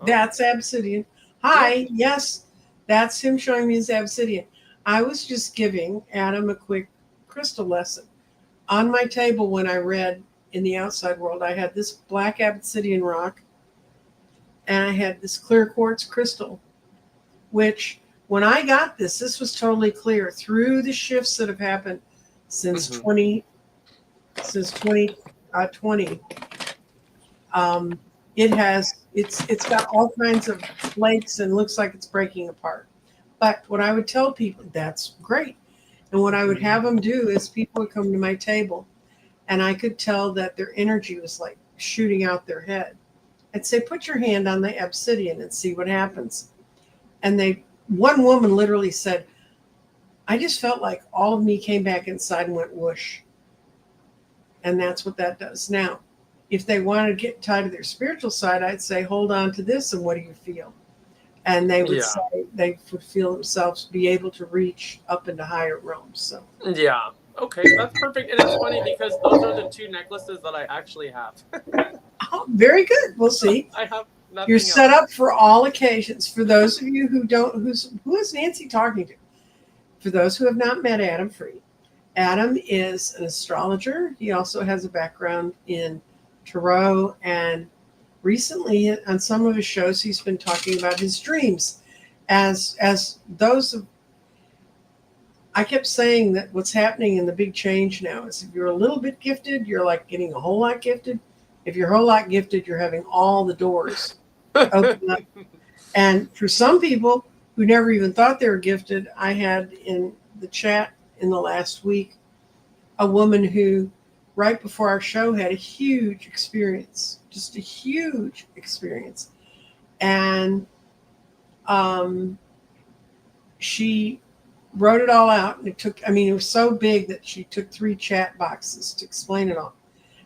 That's obsidian. Hi, yes, that's him showing me his obsidian. I was just giving Adam a quick crystal lesson. On my table, when I read in the outside world, I had this black obsidian rock and I had this clear quartz crystal, which when I got this was totally clear through the shifts that have happened since 2020. It's got all kinds of flakes and looks like it's breaking apart. But what I would tell people, that's great. And what I would have them do is people would come to my table and I could tell that their energy was like shooting out their head. I'd say, put your hand on the obsidian and see what happens. And one woman literally said, I just felt like all of me came back inside and went whoosh. And that's what that does. Now, if they want to get tied to their spiritual side, I'd say, hold on to this and what do you feel? And they would say they would feel themselves be able to reach up into higher realms. So yeah. Okay, that's perfect. And it's funny because those are the two necklaces that I actually have. Oh, very good. We'll see. I have nothing You're else. set up for all occasions. For those of you who don't, who is Nancy talking to? For those who have not met Adam Free, Adam is an astrologer. He also has a background in tarot, and recently on some of his shows, he's been talking about his dreams. As those of, I kept saying that what's happening in the big change now is if you're a little bit gifted, you're like getting a whole lot gifted. If you're a whole lot gifted, you're having all the doors open up. And for some people who never even thought they were gifted, I had in the chat in the last week a woman who right before our show had a huge experience, just a huge experience. And she wrote it all out, and it was so big that she took 3 chat boxes to explain it all.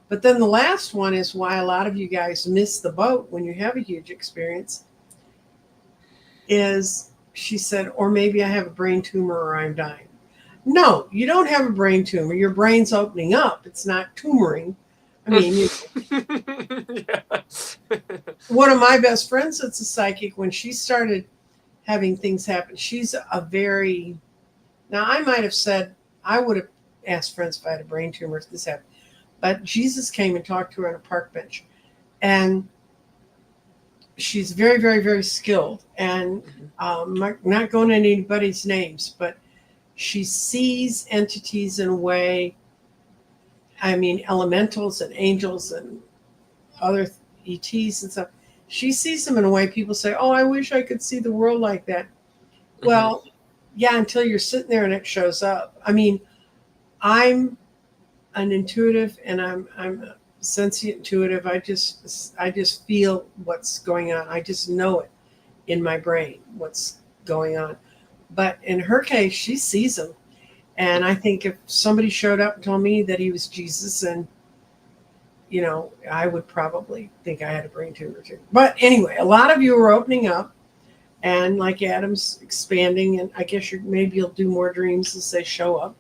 But then the last one is why a lot of you guys miss the boat when you have a huge experience, is she said, or maybe I have a brain tumor or I'm dying. No, you don't have a brain tumor. Your brain's opening up. It's not tumoring. I mean, one of my best friends that's a psychic, when she started having things happen, she's a very, now I might have said, I would have asked friends if I had a brain tumor if this happened. But Jesus came and talked to her on a park bench. And she's very, very, very skilled. And not going into anybody's names, but she sees entities in a way, I mean, elementals and angels and other ETs and stuff. She sees them in a way people say, oh, I wish I could see the world like that. Mm-hmm. Well, yeah, until you're sitting there and it shows up. I mean, I'm an intuitive and I'm a sentient intuitive. I just feel what's going on. I just know it in my brain, what's going on. But in her case, she sees him. And I think if somebody showed up and told me that he was Jesus, and, I would probably think I had a brain tumor too. But anyway, a lot of you are opening up, and like Adam's expanding, and I guess maybe you'll do more dreams as they show up.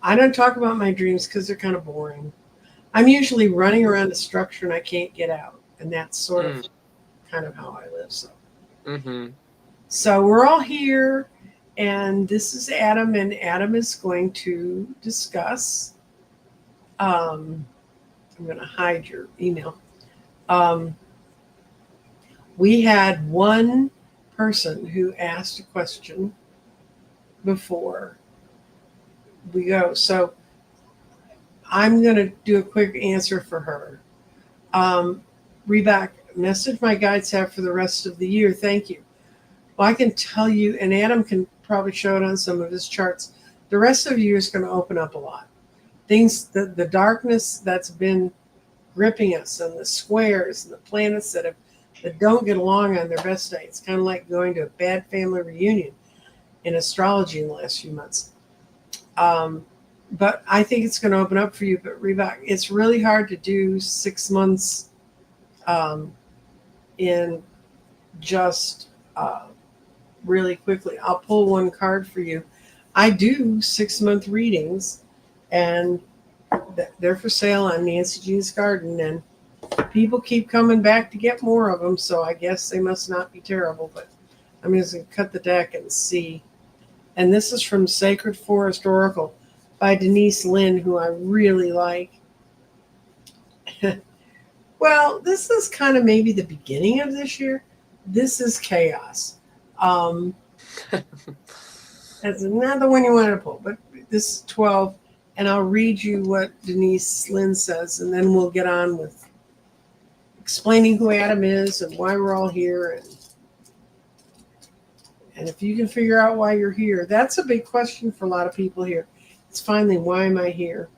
I don't talk about my dreams because they're kind of boring. I'm usually running around a structure and I can't get out. And that's sort of kind of how I live. So. Mm-hmm. So we're all here, and this is Adam, and Adam is going to discuss. I'm going to hide your email. We had one person who asked a question before we go. So I'm going to do a quick answer for her. Reback, message my guides have for the rest of the year. Thank you. Well, I can tell you, and Adam can probably show it on some of his charts, the rest of the year is going to open up a lot. Things, the darkness that's been gripping us, and the squares and the planets that don't get along on their best day. It's kind of like going to a bad family reunion in astrology in the last few months. But I think it's going to open up for you. But Reebok, it's really hard to do 6 months in just really quickly. I'll pull one card for you. I do 6-month readings, and they're for sale on Nancy Jean's Garden. And people keep coming back to get more of them, so I guess they must not be terrible. But I'm just going to cut the deck and see. And this is from Sacred Forest Oracle by Denise Lynn, who I really like. Well, this is kind of maybe the beginning of this year. This is chaos. That's not the one you wanted to pull, but this is 12. And I'll read you what Denise Lynn says, and then we'll get on with explaining who Adam is and why we're all here. And if you can figure out why you're here, that's a big question for a lot of people here. It's finally, why am I here?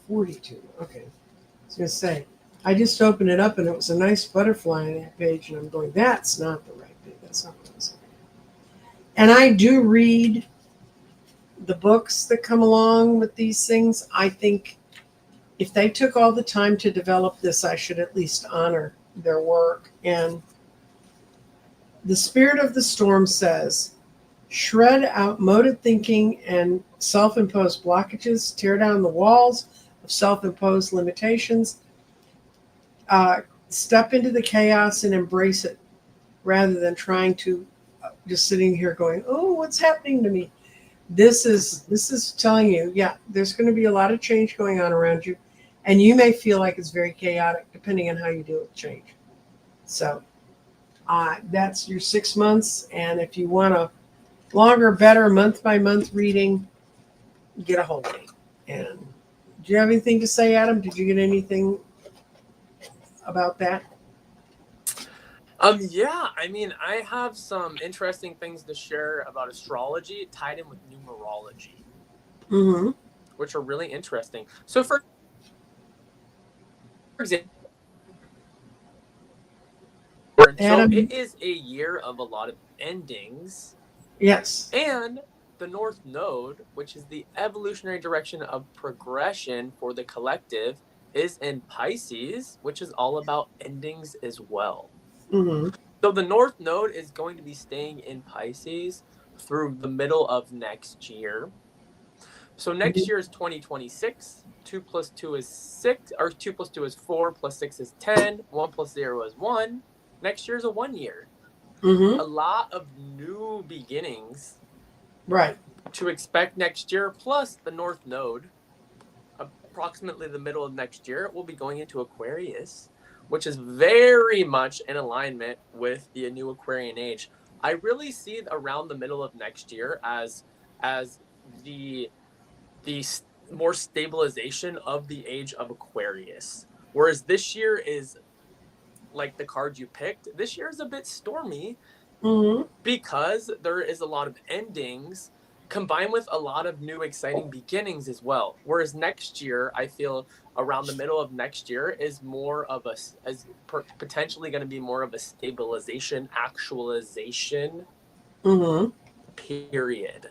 42. Okay. I was going to say, I just opened it up and it was a nice butterfly on that page, and I'm going, that's not the right thing. That's not what I was saying. And I do read the books that come along with these things. I think if they took all the time to develop this, I should at least honor their work. And the Spirit of the Storm says, shred outmoded thinking and self-imposed blockages, tear down the walls of self-imposed limitations, step into the chaos and embrace it, rather than trying to just sitting here going, oh, what's happening to me? This is telling you, yeah, there's going to be a lot of change going on around you, and you may feel like it's very chaotic depending on how you deal with change. So that's your 6 months, and if you want a longer, better month-by-month reading, get a hold of me. And do you have anything to say, Adam? Did you get anything about that? Yeah, I mean, I have some interesting things to share about astrology tied in with numerology, which are really interesting. So, for example, Adam, so it is a year of a lot of endings. Yes. And the North Node, which is the evolutionary direction of progression for the collective, is in Pisces, which is all about endings as well. So the North Node is going to be staying in Pisces through the middle of next year. So next year is 2026. 2 plus 2 is 6, or 2 plus 2 is 4, plus 6 is 10. 1 plus 0 is 1. Next year is a 1 year. A lot of new beginnings, right, to expect next year, plus the North Node, approximately the middle of next year, will be going into Aquarius, which is very much in alignment with the new Aquarian Age. I really see around the middle of next year as the more stabilization of the age of Aquarius. Whereas this year is, like the card you picked, this year is a bit stormy because there is a lot of endings combined with a lot of new exciting beginnings as well. Whereas next year, I feel around the middle of next year is more of potentially going to be more of a stabilization, actualization period.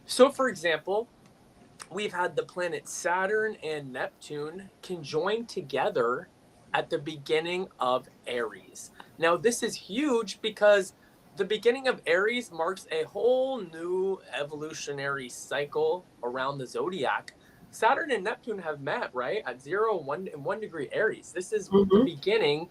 So for example, we've had the planets Saturn and Neptune conjoin together at the beginning of Aries. Now, this is huge because the beginning of Aries marks a whole new evolutionary cycle around the zodiac. Saturn and Neptune have met, right, at 0, 1, and 1 degree Aries. This is the beginning.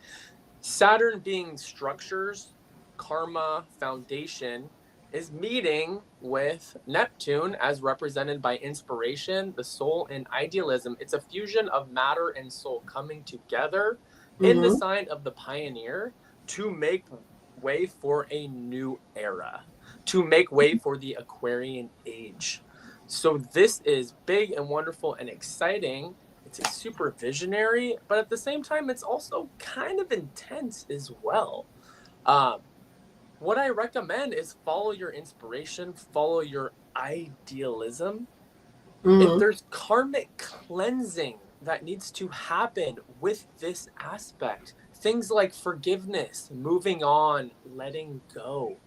Saturn being structures, karma, foundation, is meeting with Neptune as represented by inspiration, the soul, and idealism. It's a fusion of matter and soul coming together in the sign of the pioneer to make way for a new era, to make way for the Aquarian Age. So this is big and wonderful and exciting. It's a super visionary, but at the same time, it's also kind of intense as well. What I recommend is follow your inspiration, follow your idealism. If there's karmic cleansing that needs to happen with this aspect, things like forgiveness, moving on, letting go,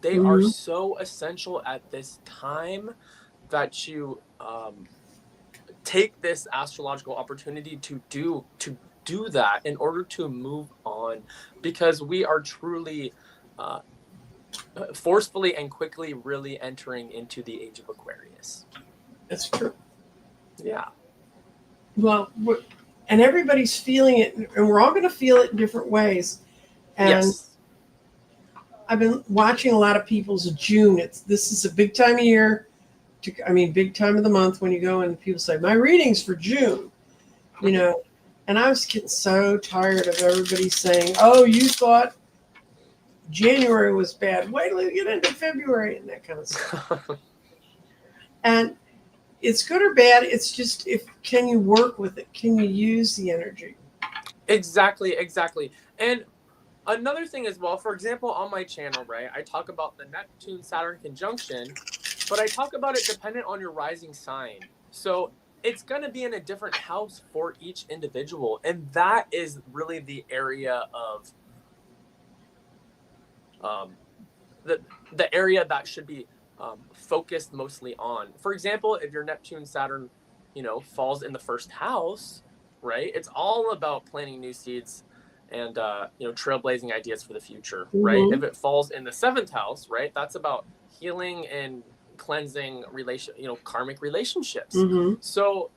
they are so essential at this time that you take this astrological opportunity to do that in order to move on, because we are truly forcefully and quickly really entering into the age of Aquarius. That's true. Yeah. Well, and everybody's feeling it, and we're all going to feel it in different ways. And Yes. I've been watching a lot of people's June. This is a big time of year. Big time of the month when you go and people say, my reading's for June, you know. And I was getting so tired of everybody saying, oh, you thought January was bad. Wait till you get into February and that kind of stuff. And it's good or bad. It's just, can you work with it? Can you use the energy? Exactly. And another thing as well, for example, on my channel, right, I talk about the Neptune-Saturn conjunction, but I talk about it dependent on your rising sign. So it's going to be in a different house for each individual. And that is really the area of the area that should be focused mostly on. For example, if your Neptune-Saturn, falls in the first house, right, it's all about planting new seeds and trailblazing ideas for the future, right? If it falls in the seventh house, right, that's about healing and cleansing karmic relationships. So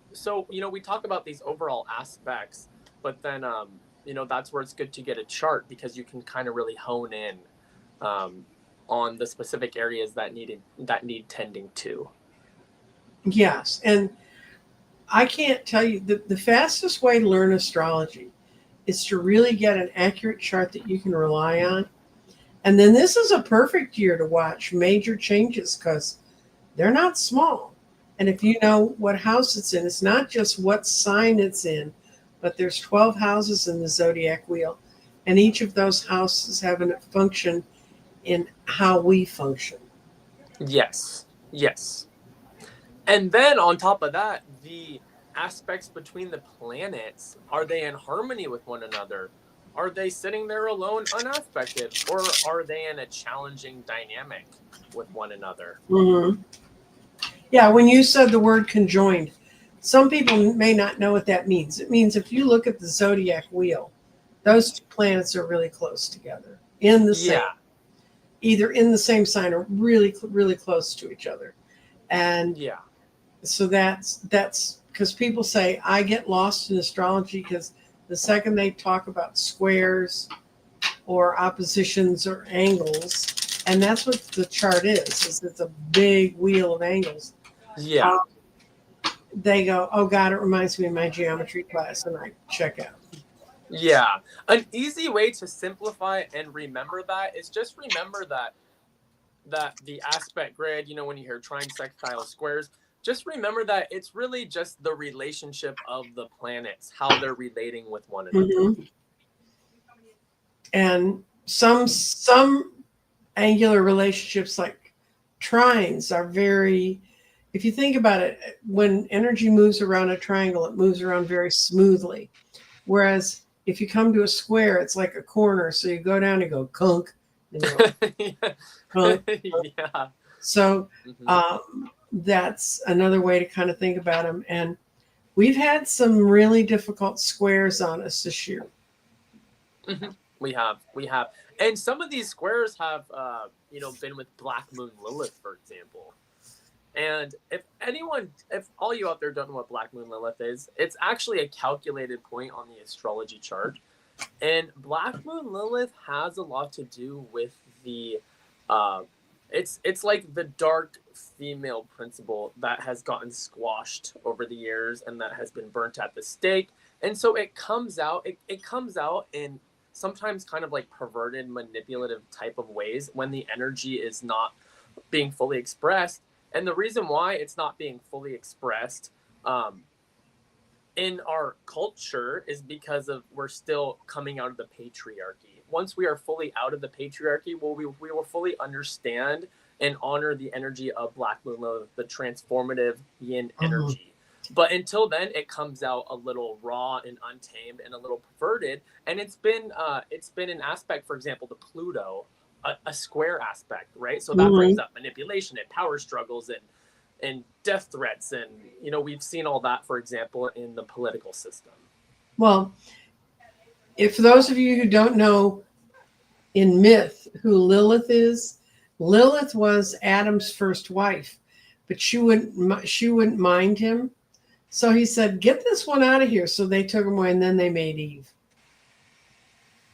we talk about these overall aspects, but then that's where it's good to get a chart, because you can kind of really hone in on the specific areas that need tending to. Yes, and I can't tell you, the fastest way to learn astrology is to really get an accurate chart that you can rely on. And then this is a perfect year to watch major changes, because they're not small. And if you know what house it's in, it's not just what sign it's in, but there's 12 houses in the zodiac wheel. And each of those houses have a function in how we function. Yes. And then on top of that, the aspects between the planets, are they in harmony with one another? Are they sitting there alone, unaspected? Or are they in a challenging dynamic with one another? Yeah, when you said the word conjoined, some people may not know what that means. It means if you look at the zodiac wheel, those two planets are really close together in the same, either in the same sign or really, really close to each other. And so that's because people say, I get lost in astrology because the second they talk about squares or oppositions or angles, and that's what the chart is it's a big wheel of angles. They go, oh God, it reminds me of my geometry class, and I check out. Yeah. An easy way to simplify and remember that is just remember that the aspect grid, when you hear trine, sextile, squares, just remember that it's really just the relationship of the planets, how they're relating with one another. And some angular relationships like trines are very, if you think about it, when energy moves around a triangle, it moves around very smoothly. Whereas if you come to a square, it's like a corner. So you go down and go kunk. Kunk. Yeah. So that's another way to kind of think about them. And we've had some really difficult squares on us this year. We have. And some of these squares have, been with Black Moon Lilith, for example. And if all you out there don't know what Black Moon Lilith is, it's actually a calculated point on the astrology chart. And Black Moon Lilith has a lot to do with the, it's like the dark female principle that has gotten squashed over the years and that has been burnt at the stake. And so it comes out in sometimes kind of like perverted, manipulative type of ways when the energy is not being fully expressed. And the reason why it's not being fully expressed in our culture is because we're still coming out of the patriarchy. Once we are fully out of the patriarchy, we will fully understand and honor the energy of Black Moon Lilith, the transformative yin energy. But until then, it comes out a little raw and untamed and a little perverted. And it's been an aspect, for example, to Pluto, a square aspect, right? So that brings up manipulation and power struggles and death threats. And, we've seen all that, for example, in the political system. Well, if those of you who don't know in myth who Lilith is, Lilith was Adam's first wife, but she wouldn't mind him. So he said, get this one out of here. So they took him away, and then they made Eve.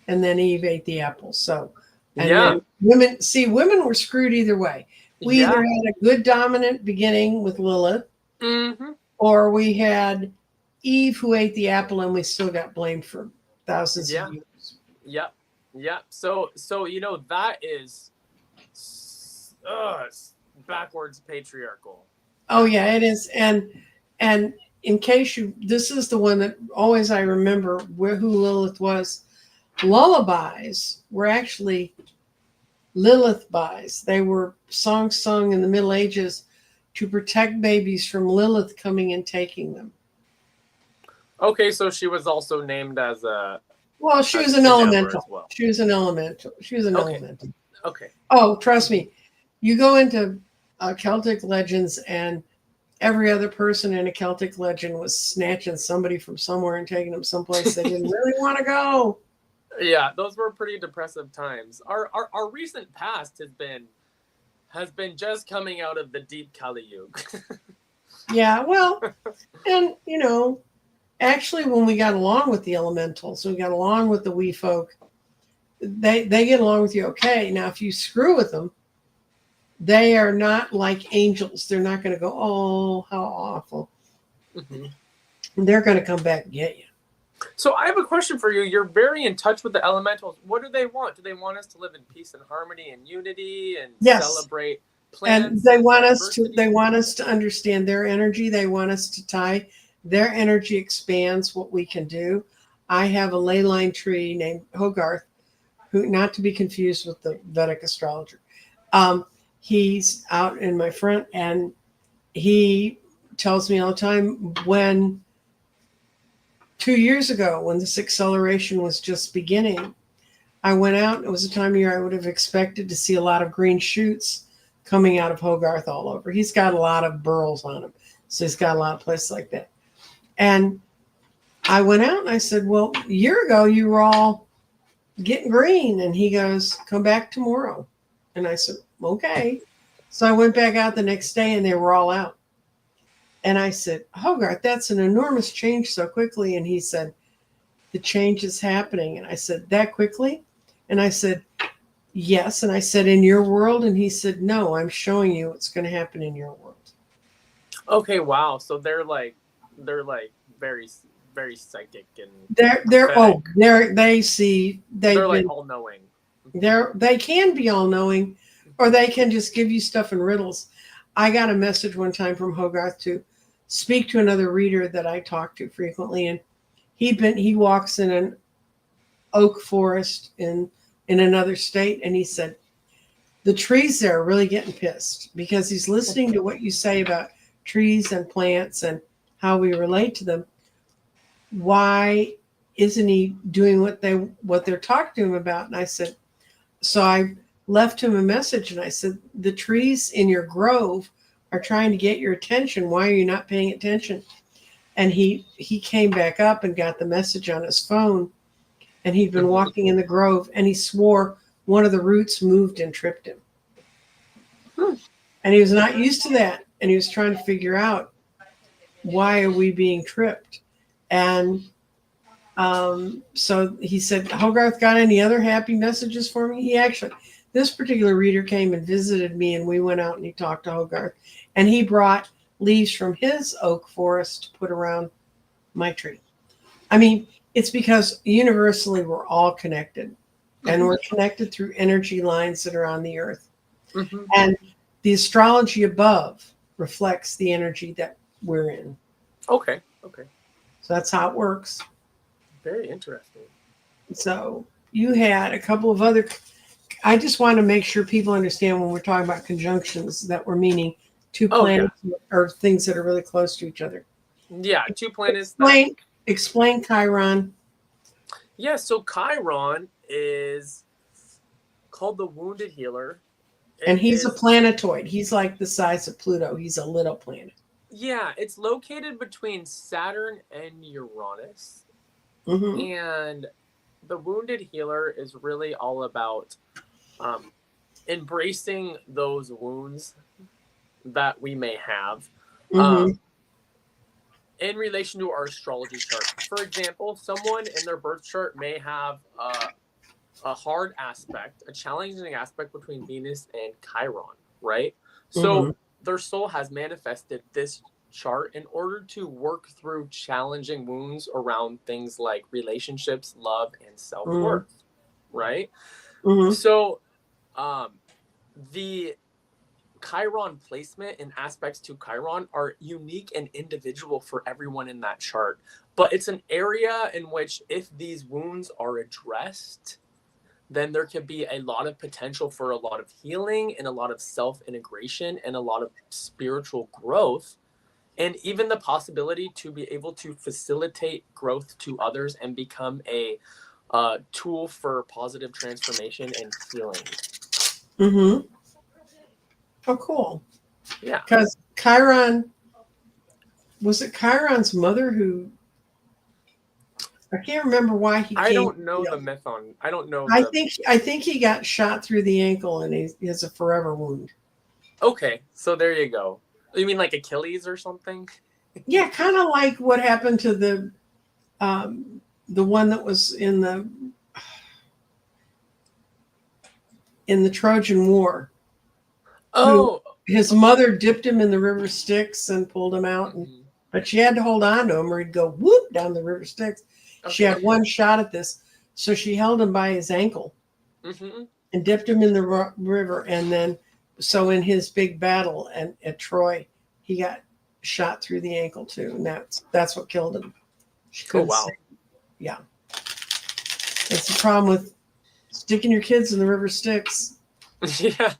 And then Eve ate the apple. So, and Yeah. then women were screwed either way. We either Yeah. had a good dominant beginning with Lilith, Mm-hmm. or we had Eve who ate the apple, and we still got blamed for thousands Yeah. of years. Yep. Yep. So that is backwards patriarchal. Oh yeah, it is. And in case this is the one that always I remember who Lilith was. Lullabies were actually Lilith-bies. They were songs sung in the Middle Ages to protect babies from Lilith coming and taking them. Okay, so she was also named as a. Well, she was an elemental. Well. She was an elemental. Elemental. Okay. Oh, trust me. You go into Celtic legends, and every other person in a Celtic legend was snatching somebody from somewhere and taking them someplace they didn't really want to go. Yeah, those were pretty depressive times. Our recent past has been just coming out of the deep Kali Yuga. Yeah, well, and actually, when we got along with the elementals, we got along with the wee folk. They get along with you okay. Now, if you screw with them, they are not like angels. They're not going to go, oh, how awful. Mm-hmm. They're going to come back and get you. So I have a question for you. You're very in touch with the elementals. What do they want? Do they want us to live in peace and harmony and unity and celebrate plants? And they want us to understand their energy. They want us to tie their energy expands what we can do. I have a ley line tree named Hogarth, who, not to be confused with the Vedic astrologer. He's out in my front, and he tells me all the time when 2 years ago, when this acceleration was just beginning, I went out. It was a time of year I would have expected to see a lot of green shoots coming out of Hogarth all over. He's got a lot of burls on him, so he's got a lot of places like that. And I went out and I said, well, a year ago you were all getting green. And he goes, come back tomorrow. And I said, okay. So I went back out the next day and they were all out. And I said, Hogarth, that's an enormous change so quickly. And he said, the change is happening. And I said, that quickly? And I said, yes. And I said, in your world? And he said, no, I'm showing you what's going to happen in your world. Okay, wow. So they're like very, very psychic and they're like all knowing. They can be all knowing, or they can just give you stuff in riddles. I got a message one time from Hogarth to speak to another reader that I talk to frequently, and he walks in an oak forest in another state, and he said the trees there are really getting pissed because he's listening to what you say about trees and plants and how we relate to them. Why isn't he doing what they're talking to him about? And I said, so I left him a message and I said, the trees in your grove are trying to get your attention. Why are you not paying attention? And he came back up and got the message on his phone, and he'd been walking in the grove, and he swore one of the roots moved and tripped him. And he was not used to that. And he was trying to figure out, why are we being tripped? And so he said, Hogarth, got any other happy messages for me? This particular reader came and visited me, and we went out and he talked to Hogarth, and he brought leaves from his oak forest to put around my tree. I mean, it's because universally we're all connected, and we're connected through energy lines that are on the earth. Mm-hmm. And the astrology above reflects the energy that we're in. Okay. So that's how it works. Very interesting. So you had a couple of other. I just want to make sure people understand when we're talking about conjunctions that we're meaning two planets or things that are really close to each other. Yeah, two planets. Explain Chiron. Yeah, so Chiron is called the Wounded Healer. And he's a planetoid. He's like the size of Pluto. He's a little planet. Yeah, it's located between Saturn and Uranus. Mm-hmm. And the Wounded Healer is really all about embracing those wounds that we may have. Mm-hmm. in relation to our astrology chart. For example, someone in their birth chart may have a hard aspect, a challenging aspect between Venus and Chiron, right? So their soul has manifested this chart in order to work through challenging wounds around things like relationships, love, and self-worth, right? So the Chiron placement and aspects to Chiron are unique and individual for everyone in that chart. But it's an area in which if these wounds are addressed, then there could be a lot of potential for a lot of healing and a lot of self-integration and a lot of spiritual growth, and even the possibility to be able to facilitate growth to others and become a tool for positive transformation and healing. Oh, cool. Yeah. Because Chiron, was it Chiron's mother who, I can't remember why he came. I don't know the myth on, I don't know. I think he got shot through the ankle and he has a forever wound. Okay, so there you go. You mean like Achilles or something? Yeah, kind of like what happened to the one that was in the Trojan War. Oh, his mother dipped him in the river Styx and pulled him out, but she had to hold on to him or he'd go whoop down the river Styx. Okay. She had one shot at this, so she held him by his ankle and dipped him in the river, and then so in his big battle at Troy, he got shot through the ankle too, and that's what killed him. Oh wow! Yeah, that's the problem with sticking your kids in the river Styx. Yeah.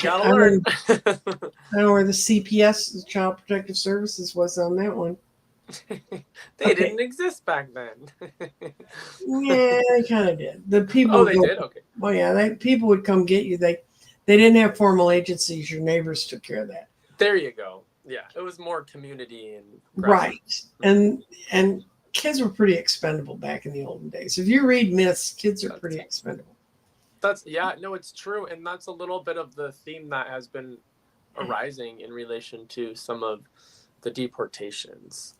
Gotta learn. I don't know where the CPS, the Child Protective Services, was on that one. They didn't exist back then. Yeah, they kind of did. The people. Oh, they did. Okay. Well, yeah, people would come get you. They didn't have formal agencies. Your neighbors took care of that. There you go. Yeah, it was more community and right. And kids were pretty expendable back in the olden days. If you read myths, kids are pretty expendable. It's true, and that's a little bit of the theme that has been arising in relation to some of the deportations.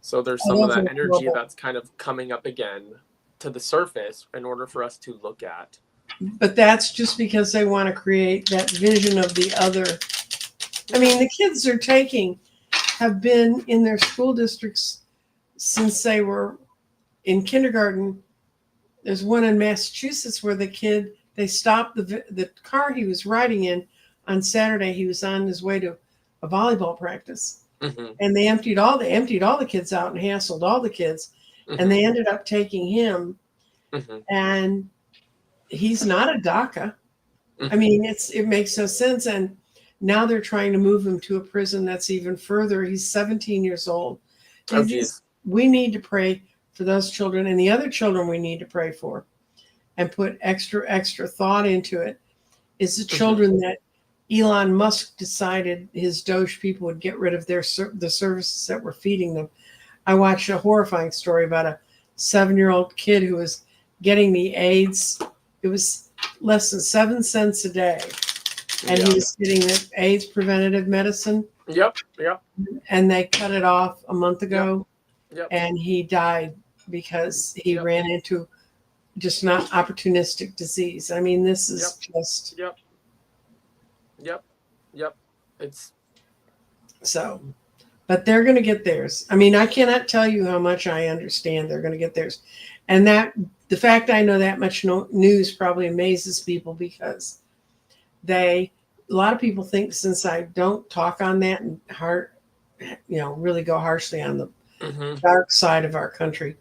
So there's some of that energy that's kind of coming up again to the surface in order for us to look at. But that's just because they want to create that vision of the other. I mean, the kids have been in their school districts since they were in kindergarten. There's one in Massachusetts where they stopped the car he was riding in on Saturday. He was on his way to a volleyball practice. And they emptied all the kids out and hassled all the kids. And they ended up taking him. And he's not a DACA. I mean, it makes no sense. And now they're trying to move him to a prison that's even further. He's 17 years old. We need to pray for those children and the other children we need to pray for and put extra thought into it is the children that Elon Musk decided his Doge people would get rid of the services that were feeding them. I watched a horrifying story about a 7-year-old kid who was getting the AIDS. It was less than 7 cents a day. And he was getting the AIDS preventative medicine. Yep. And they cut it off a month ago. Yep. And he died because he ran into just not opportunistic disease. I mean, this is just... Yep. It's so, but they're going to get theirs. I mean, I cannot tell you how much I understand they're going to get theirs. And that the fact I know that much news probably amazes people because a lot of people think since I don't talk on that and really go harshly on the dark side of our country,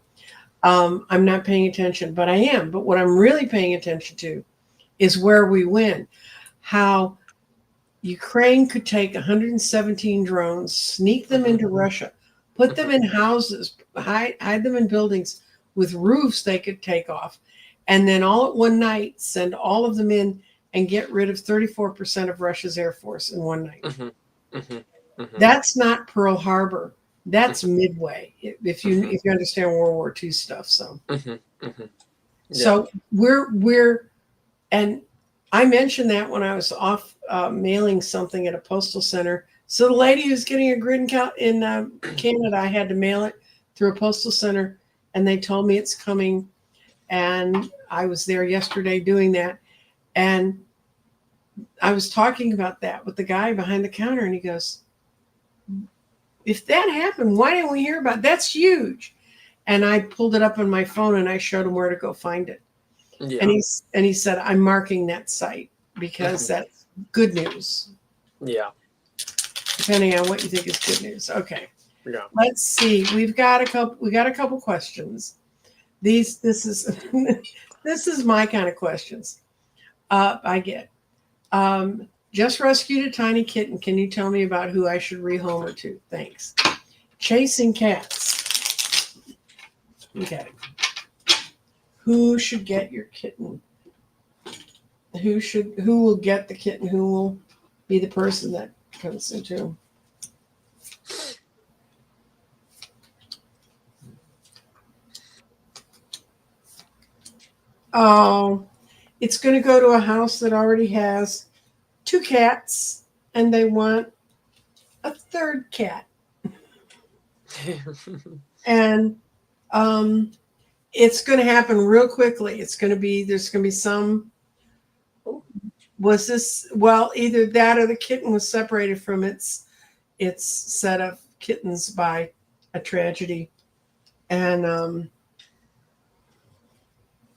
I'm not paying attention, but I am. But what I'm really paying attention to is where we win, how Ukraine could take 117 drones, sneak them into Russia, put them in houses, hide them in buildings with roofs they could take off, and then all at one night send all of them in and get rid of 34% of Russia's Air Force in one night. That's not Pearl Harbor. That's Midway, if you understand World War II stuff. So, so we're and I mentioned that when I was off mailing something at a postal center So the lady who's getting a grid in Canada, I had to mail it through a postal center, and they told me it's coming. And I was there yesterday doing that. And I was talking about that with the guy behind the counter, and he goes, if that happened, why didn't we hear about it? That's huge. And I pulled it up on my phone and I showed him where to go find it. Yeah. And he said, I'm marking that site because that's good news. Yeah. Depending on what you think is good news. Okay. Yeah. Let's see. We got a couple questions. This is this is my kind of questions. I get. Just rescued a tiny kitten. Can you tell me about who I should rehome her to? Thanks. Chasing cats. Okay. Who should get your kitten? Who will get the kitten? Who will be the person that comes into? Oh, it's going to go to a house that already has 2 cats, and they want a 3rd cat. And it's going to happen real quickly. There's going to be some. Was this, well, either that or the kitten was separated from its set of kittens by a tragedy. And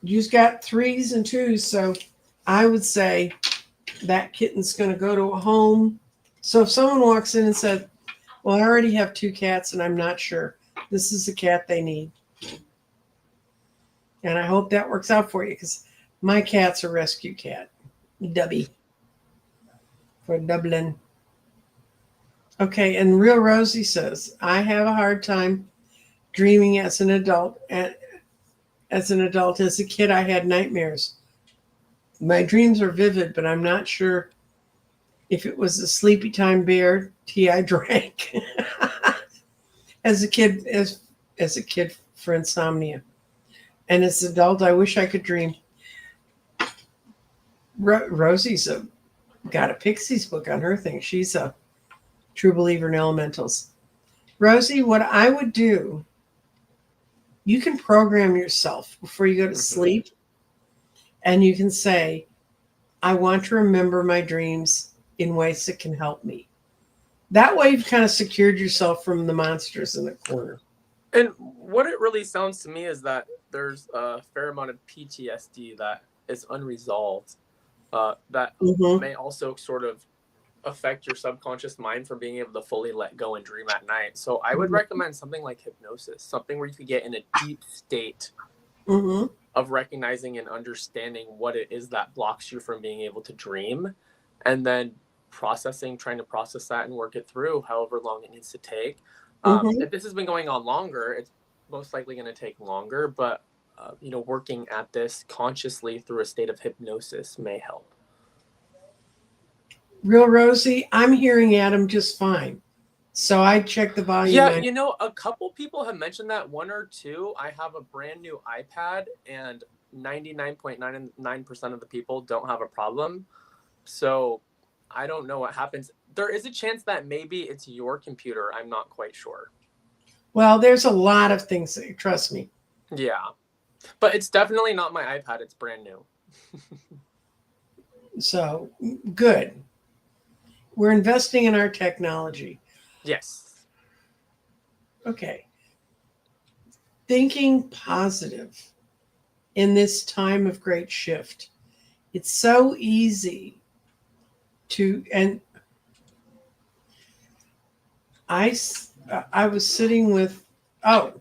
you've got 3s and 2s, so I would say that kitten's going to go to a home. So if someone walks in and said, well, I already have 2 cats and I'm not sure, this is the cat they need. And I hope that works out for you, because my cat's a rescue cat. Dubby. For Dublin. Okay, and Real Rosie says, I have a hard time dreaming as an adult. As a kid, I had nightmares. My dreams are vivid, but I'm not sure if it was a sleepy time beer tea I drank as a kid for insomnia. And as an adult, I wish I could dream. Rosie's got a Pixies book on her thing. She's a true believer in elementals. Rosie, what I would do, you can program yourself before you go to sleep, and you can say, I want to remember my dreams in ways that can help me. That way you've kind of secured yourself from the monsters in the corner. And what it really sounds to me is that there's a fair amount of PTSD that is unresolved, that may also sort of affect your subconscious mind from being able to fully let go and dream at night. So I would recommend something like hypnosis, something where you could get in a deep state of recognizing and understanding what it is that blocks you from being able to dream, and then trying to process that and work it through however long it needs to take. If this has been going on longer, it's most likely going to take longer, but working at this consciously through a state of hypnosis may help. Real Rosie, I'm hearing Adam just fine. So I checked the volume. Yeah, a couple people have mentioned that, 1 or 2. I have a brand new iPad, and 99.99% of the people don't have a problem. So I don't know what happens. There is a chance that maybe it's your computer. I'm not quite sure. Well, there's a lot of things, trust me. Yeah. But it's definitely not my iPad. It's brand new. So, good. We're investing in our technology. Yes. Okay. Thinking positive in this time of great shift. It's so easy to, and I was sitting with, I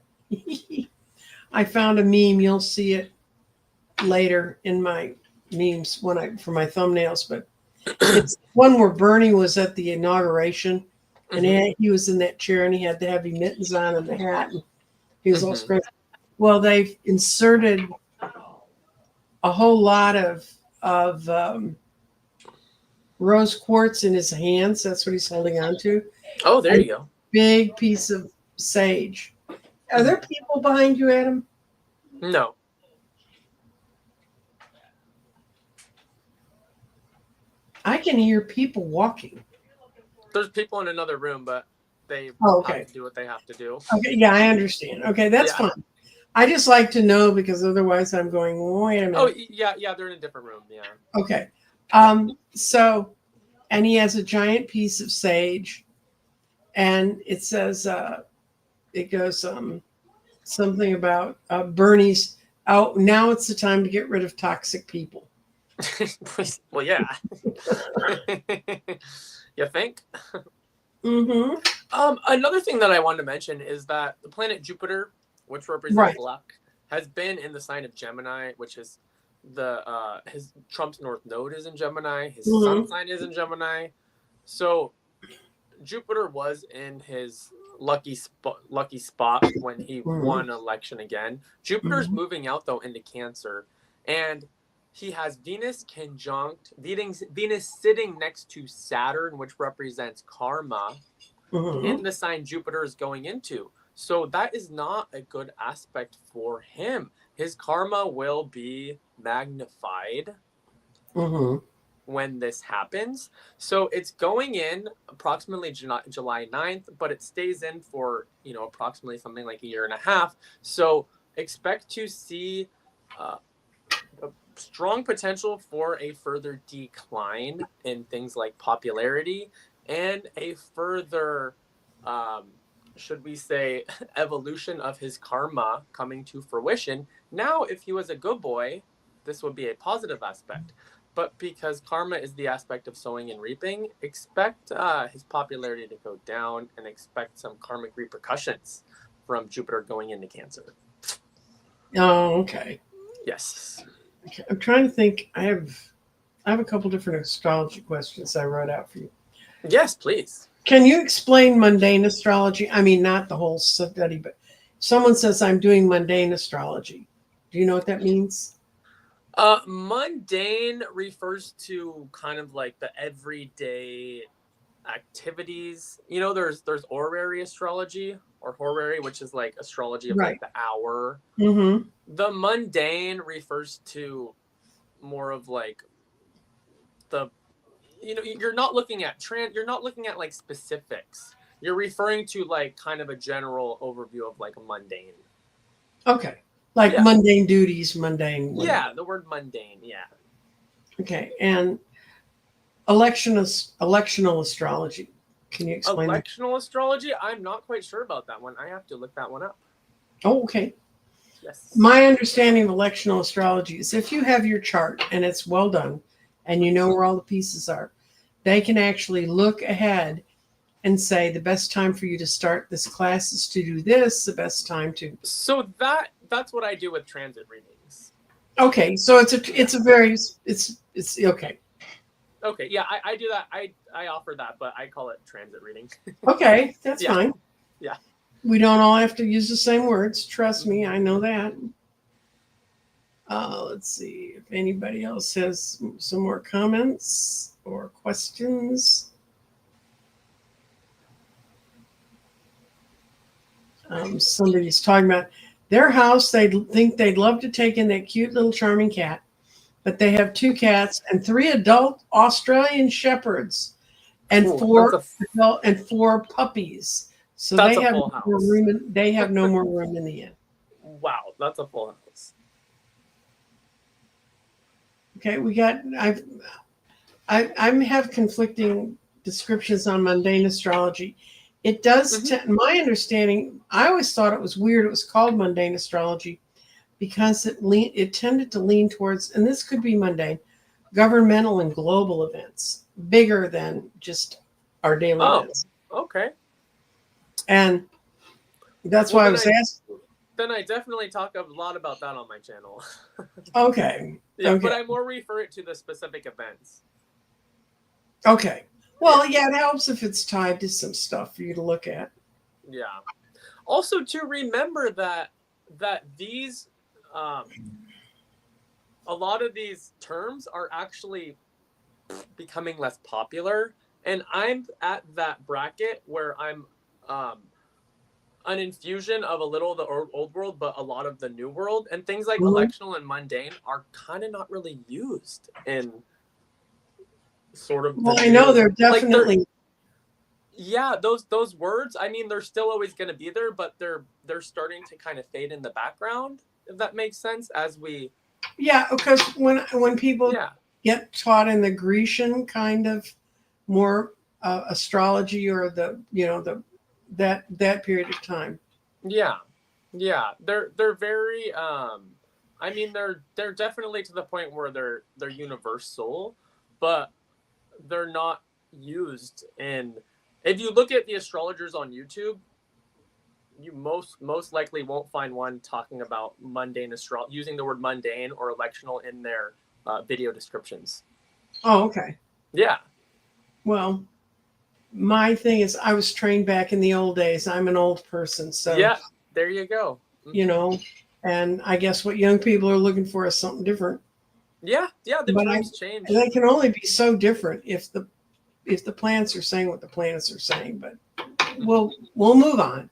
found a meme. You'll see it later in my memes for my thumbnails, but it's one where Bernie was at the inauguration, and he was in that chair, and he had the heavy mittens on and the hat, and he was all scrunched. Well, they've inserted a whole lot of rose quartz in his hands. That's what he's holding on to. Oh, there you go. Big piece of sage. Are there people behind you, Adam? No. I can hear people walking. There's people in another room, but they Okay. have to do what they have to do. Okay. Yeah, I understand. Okay, that's Yeah. fine. I just like to know because otherwise I'm going, wait a minute. Oh, yeah, they're in a different room. Yeah. Okay. So, and he has a giant piece of sage, and it says, it goes, something about Bernie's out. Now it's the time to get rid of toxic people. Well, yeah. You think? Mm-hmm. Another thing that I wanted to mention is that the planet Jupiter, which represents luck, has been in the sign of Gemini, which is his Trump's North Node is in Gemini. His sun sign is in Gemini. So Jupiter was in his lucky spot when he won election again. Jupiter's moving out though into Cancer, and he has Venus sitting next to Saturn, which represents karma, in the sign Jupiter is going into. So that is not a good aspect for him. His karma will be magnified when this happens. So it's going in approximately July 9th, but it stays in for, approximately something like a year and a half. So expect to see a strong potential for a further decline in things like popularity and a further, should we say, evolution of his karma coming to fruition. Now, if he was a good boy, this would be a positive aspect. But because karma is the aspect of sowing and reaping, expect his popularity to go down and expect some karmic repercussions from Jupiter going into Cancer. Oh, okay. Yes. Okay. I'm trying to think. I have a couple different astrology questions I wrote out for you. Yes, please. Can you explain mundane astrology? I mean, not the whole study, but someone says I'm doing mundane astrology. Do you know what that means? Mundane refers to kind of like the everyday activities. There's horary astrology or horary, which is like astrology of like the hour. The mundane refers to more of like the, you're not looking at like specifics. You're referring to like kind of a general overview of like a mundane. Okay. Like mundane duties, mundane. Yeah, the word mundane, yeah. Okay. And electional astrology. Can you explain electional astrology? I'm not quite sure about that one. I have to look that one up. Oh, okay. Yes. My understanding of electional astrology is if you have your chart and it's well done and you know where all the pieces are, they can actually look ahead and say the best time for you to start this class is to do this, the best time to. So that's what I do with transit readings. Okay, so it's okay. Okay, yeah, I do that. I offer that, but I call it transit reading. Okay, that's fine. Yeah. We don't all have to use the same words. Trust me, I know that. Let's see if anybody else has some more comments or questions. Somebody's talking about their house. They think they'd love to take in that cute little charming cat, but they have 2 cats and 3 adult Australian shepherds and 4 puppies. So they have no more room. They have no more room in the inn. Wow, that's a full house. Okay, we got. I have conflicting descriptions on mundane astrology. It does. My understanding, I always thought it was weird. It was called mundane astrology because it tended to lean towards, and this could be mundane, governmental and global events, bigger than just our daily events. Okay. And that's why I was asked. Then I definitely talk a lot about that on my channel. Okay. Yeah, okay. But I more refer it to the specific events. Okay. Well, yeah, it helps if it's tied to some stuff for you to look at. Yeah. Also, to remember that these, a lot of these terms are actually becoming less popular, and I'm at that bracket where I'm an infusion of a little of the old world, but a lot of the new world, and things like electional and mundane are kind of not really used in sort of. Well, I know they're definitely Yeah, those words, I mean, they're still always going to be there, but they're starting to kind of fade in the background, if that makes sense, as we. Yeah, because when people Yeah. get taught in the Grecian kind of more astrology, or the that period of time. Yeah. Yeah, they're very I mean, they're definitely to the point where they're universal, but they're not used in. If you look at the astrologers on YouTube, you most likely won't find one talking about mundane astrology, using the word mundane or electional in their video descriptions. Oh, okay. Yeah. Well, my thing is, I was trained back in the old days. I'm an old person, so Yeah. There you go. you know, and I guess what young people are looking for is something different. Yeah. Yeah. The But terms change. they can only be so different if the plants are saying what the planets are saying. But we'll move on.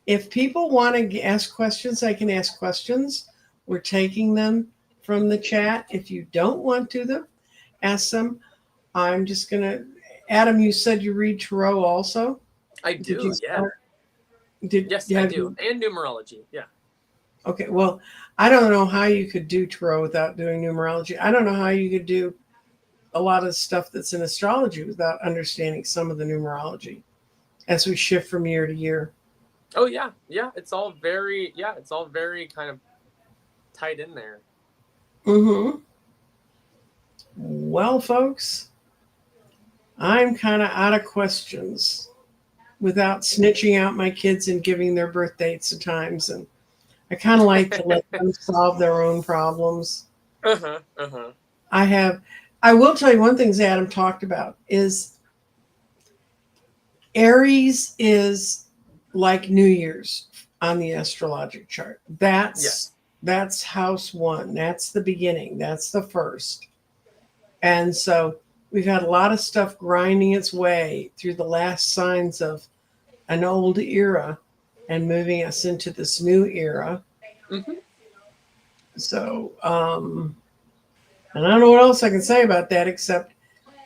If people want to ask questions, they can ask questions. We're taking them from the chat. If you don't want to ask them. I'm just gonna. Adam, you said you read tarot also. I Did you do. Yeah. start? Did Yes, I have do. you? And numerology. Yeah. Okay. Well, I don't know how you could do tarot without doing numerology. I don't know how you could do a lot of stuff that's in astrology without understanding some of the numerology as we shift from year to year. Oh yeah. Yeah. It's all very kind of tied in there. Mm-hmm. Well, folks, I'm kind of out of questions without snitching out my kids and giving their birth dates and times. And I kind of like to let them solve their own problems. Uh-huh. Uh-huh. I will tell you one thing Adam talked about is Aries is like New Year's on the astrologic chart. Yes. That's house one. That's the beginning. That's the first. And so we've had a lot of stuff grinding its way through the last signs of an old era and moving us into this new era. Mm-hmm. So, and I don't know what else I can say about that except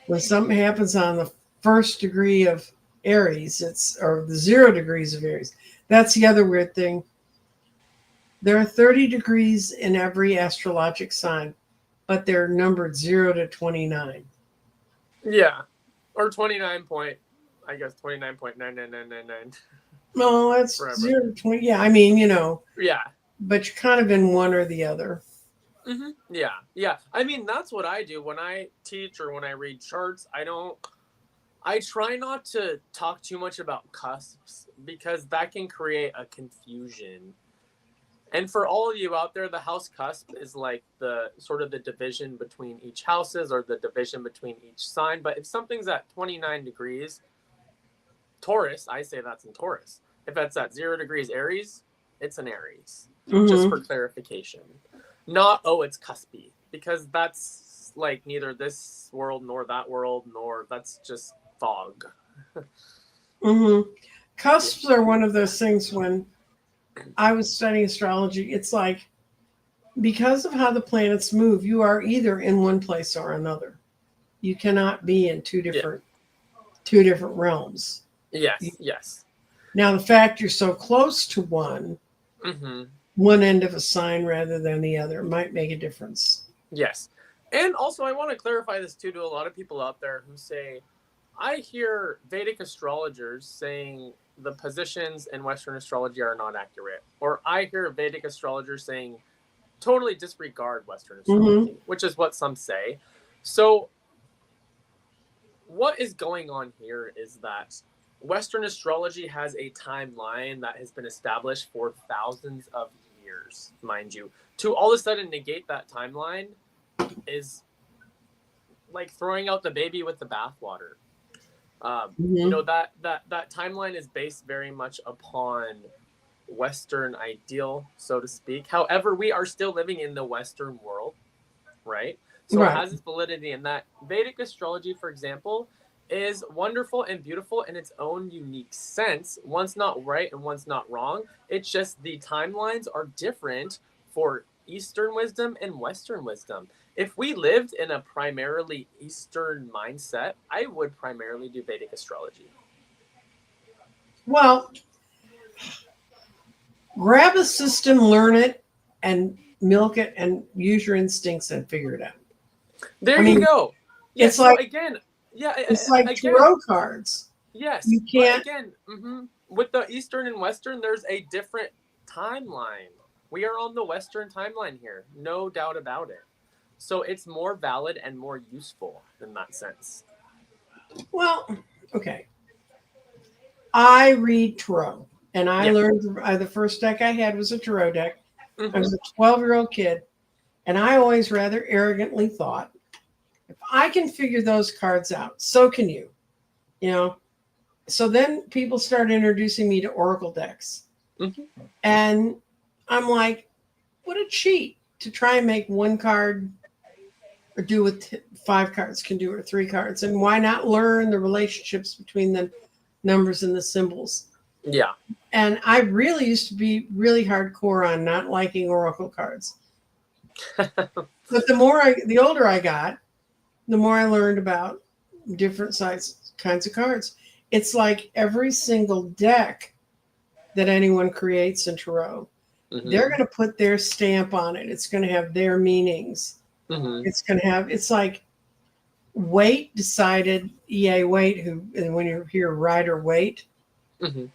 when something happens on the first degree of Aries, or the 0 degrees of Aries. That's the other weird thing. There are 30 degrees in every astrologic sign, but they're numbered 0 to 29. Yeah. Or 29.999999. No, that's Forever. 0 to 20. Yeah, I mean, Yeah. but you're kind of in one or the other. Mm-hmm. Yeah. Yeah. I mean, that's what I do when I teach or when I read charts. I try not to talk too much about cusps because that can create a confusion. And for all of you out there, the house cusp is like the sort of the division between each houses or the division between each sign. But if something's at 29 degrees Taurus, I say that's in Taurus. If it's at 0 degrees Aries, it's an Aries. Mm-hmm. Just for clarification. Not, it's cuspy. Because that's like neither this world nor that world, nor that's just fog. Mm-hmm. Cusps are one of those things. When I was studying astrology, it's like, because of how the planets move, you are either in one place or another. You cannot be in two different realms. Yes. Now, the fact you're so close to one end of a sign rather than the other might make a difference. Yes. And also, I want to clarify this too to a lot of people out there who say, I hear Vedic astrologers saying the positions in Western astrology are not accurate. Or I hear Vedic astrologers saying, totally disregard Western astrology, which is what some say. So what is going on here is that Western astrology has a timeline that has been established for thousands of years, mind you. To all of a sudden negate that timeline is like throwing out the baby with the bathwater. That timeline is based very much upon Western ideal, so to speak. However, we are still living in the Western world, right? So it has its validity in that. Vedic astrology, for example, is wonderful and beautiful in its own unique sense. One's not right and one's not wrong. It's just the timelines are different for Eastern wisdom and Western wisdom. If we lived in a primarily Eastern mindset, I would primarily do Vedic astrology. Well, grab a system, learn it, and milk it, and use your instincts and figure it out. There I you mean, go. Yeah. it's So like again, yeah. it's like Again, tarot cards. yes. You But can't. again, with the Eastern and Western, there's a different timeline. We are on the Western timeline here, no doubt about it. So it's more valid and more useful in that sense. Well, okay. I read tarot, and I Yeah. learned the first deck I had was a tarot deck. I Hmm. was a 12-year-old kid, and I always rather arrogantly thought, if I can figure those cards out, so can you. You know. So then people started introducing me to oracle decks, Hmm. and I'm like, what a cheat to try and make one card or do what 5 cards can do or 3 cards, and why not learn the relationships between the numbers and the symbols? Yeah. And I really used to be really hardcore on not liking oracle cards. But the older I got, the more I learned about different kinds of cards. It's like every single deck that anyone creates in tarot, they're Hmm. going to put their stamp on it. It's going to have their meanings. Hmm. It's like Waite decided, E.A. Waite, who, and when you hear Rider Waite, Hmm.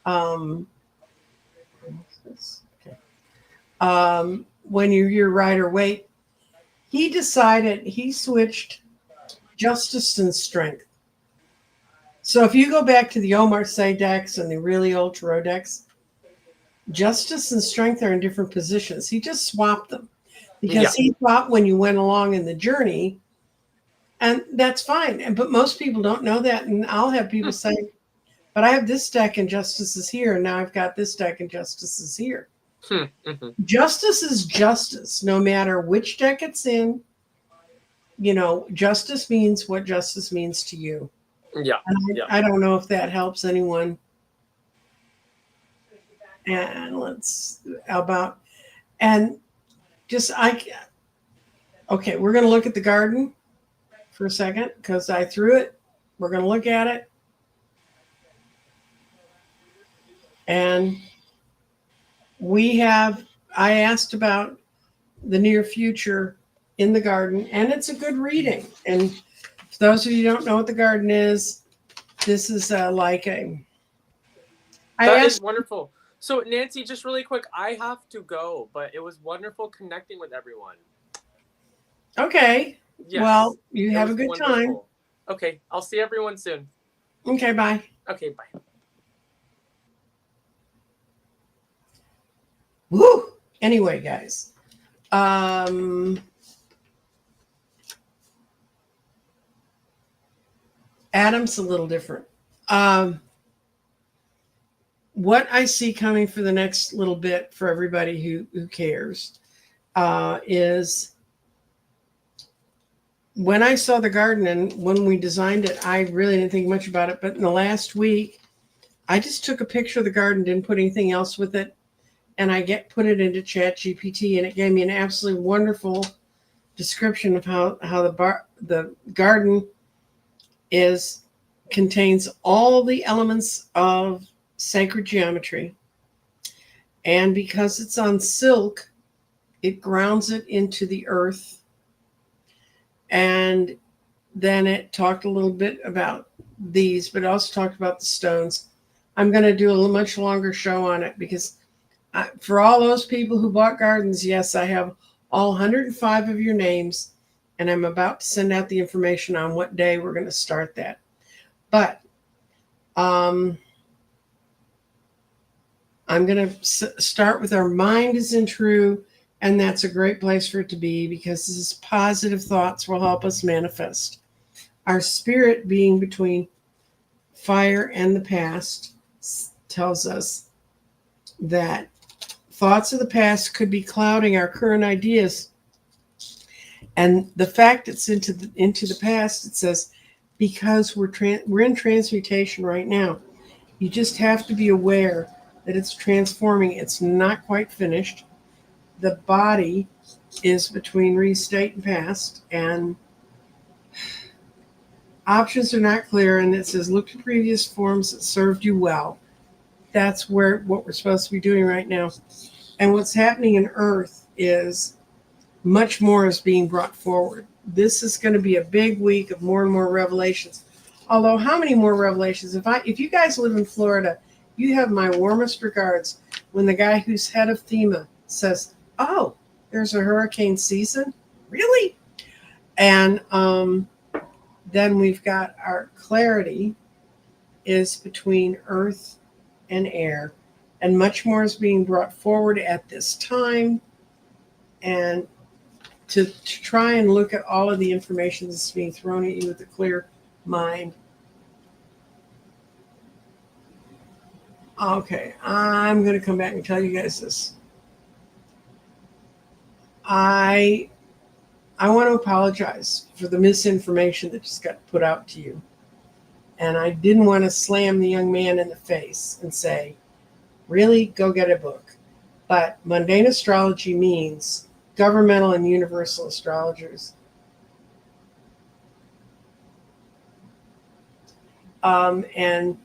um, okay. When you hear Rider Waite, he switched justice and strength. So if you go back to the Omar Say decks and the really old tarot decks, justice and strength are in different positions. He just swapped them Yeah. because he thought when you went along in the journey, and that's fine. But most people don't know that. And I'll have people say, but I have this deck and justice is here. And now I've got this deck and justice is here. Mm-hmm. Justice is justice, no matter which deck it's in. You know, justice means what justice means to you. Yeah. And Yeah. I don't know if that helps anyone. And about, and just, okay, we're going to look at the garden for a second because I threw it. We're going to look at it. And I asked about the near future in the garden, and it's a good reading. And for those of you who don't know what the garden is, this is I That is asked, wonderful. So, Nancy, just really quick, I have to go, but it was wonderful connecting with everyone. okay, well, Yes, you it have a was good time. wonderful. Okay, I'll see everyone soon. Okay, bye. Okay, bye. Woo! Anyway, guys, Adam's a little different. What I see coming for the next little bit for everybody who cares is when I saw the garden and when we designed it, I really didn't think much about it. But in the last week, I just took a picture of the garden, didn't put anything else with it, and I put it into Chat GPT, and it gave me an absolutely wonderful description of how the garden contains all the elements of sacred geometry, and because it's on silk, it grounds it into the earth. And then it talked a little bit about these, but also talked about the stones. I'm going to do a much longer show on it because for all those people who bought gardens, yes, I have all 105 of your names, and I'm about to send out the information on what day we're going to start that. But I'm going to start with our mind is in true, and that's a great place for it to be because this positive thoughts will help us manifest. Our spirit being between fire and the past tells us that thoughts of the past could be clouding our current ideas. And the fact it's into the past, it says, because we're in transmutation right now. You just have to be aware that it's transforming. It's not quite finished. The body is between restate and past, and Options are not clear, and it says look to previous forms that served you well. That's what we're supposed to be doing right now. And what's happening in Earth is much more is being brought forward. This is going to be a big week of more and more revelations. Although, how many more revelations? If you guys live in Florida, you have my warmest regards when the guy who's head of FEMA says, "Oh, there's a hurricane season, really?" And then we've got our clarity is between earth and air, and much more is being brought forward at this time. And to try and look at all of the information that's being thrown at you with a clear mind. Okay, I'm going to come back and tell you guys this. I want to apologize for the misinformation that just got put out to you. And I didn't want to slam the young man in the face and say, really, go get a book. But mundane astrology means governmental and universal astrologers. And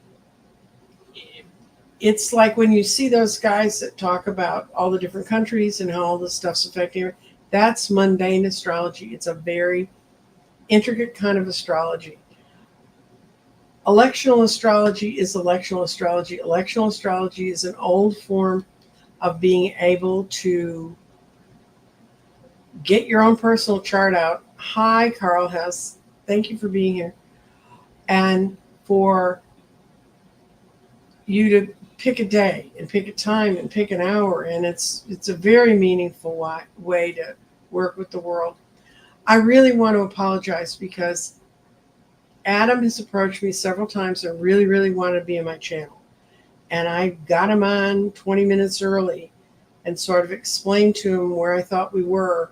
it's like when you see those guys that talk about all the different countries and how all this stuff's affecting you, that's mundane astrology. It's a very intricate kind of astrology. Electional astrology is electional astrology. Electional astrology is an old form of being able to get your own personal chart out. Hi, Carl Hess. Thank you for being here. And for you to pick a day and pick a time and pick an hour. And it's a very meaningful way to work with the world. I really want to apologize because Adam has approached me several times and really wanted to be in my channel. And I got him on 20 minutes early and sort of explained to him where I thought we were.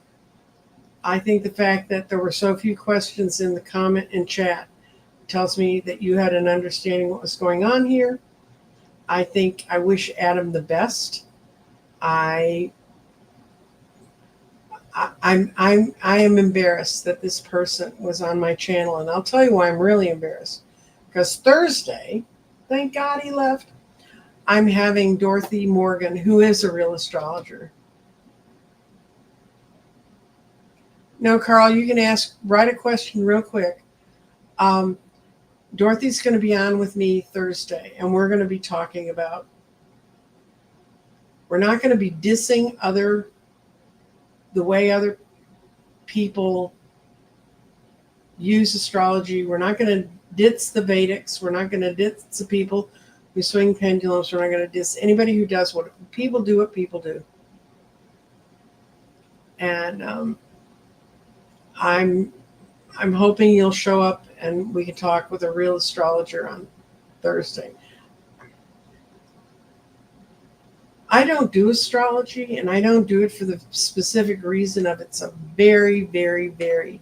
I think the fact that there were so few questions in the comment and chat tells me that you had an understanding what was going on here. I wish Adam the best. I am embarrassed that this person was on my channel, and I'll tell you why I'm really embarrassed. Because Thursday, thank God he left, I'm having Dorothy Morgan, who is a real astrologer. No, Carl, you can write a question real quick. Dorothy's going to be on with me Thursday, and we're going to be talking about, we're not going to be dissing the way other people use astrology. We're not going to diss the Vedics. We're not going to diss the people who swing pendulums. We're not going to diss anybody who does what people do. And I'm hoping you'll show up and we can talk with a real astrologer on Thursday. I don't do astrology, and I don't do it for the specific reason of it's a very